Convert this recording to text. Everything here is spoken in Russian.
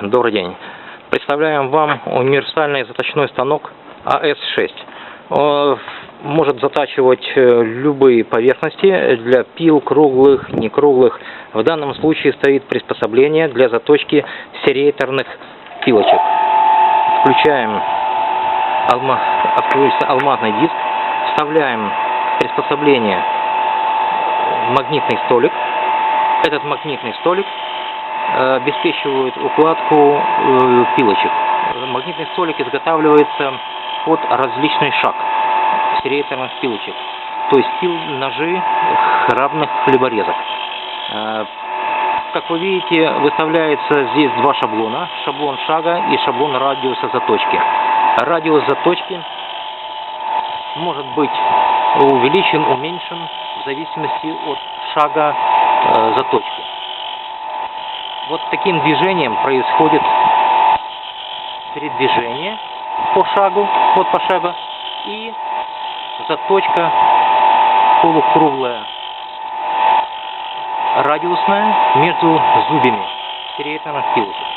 Добрый день. Представляем вам универсальный заточной станок АС-6. Он может затачивать любые поверхности для пил, круглых, некруглых. В данном случае стоит приспособление для заточки серейторных пилочек. Включаем алмазный диск, вставляем приспособление в магнитный столик. Этот магнитный столик обеспечивает укладку пилочек. Магнитный столик изготавливается под различный шаг серейторных пилочек, то есть пил, ножи, равных хлеборезок. Как вы видите, выставляется здесь два шаблона: шаблон шага и шаблон радиуса заточки. Радиус заточки может быть увеличен, уменьшен в зависимости от шага заточки. Вот таким движением происходит передвижение по шагу, вот по шагу, и заточка полукруглая, радиусная, между зубьями серейторных пилочек.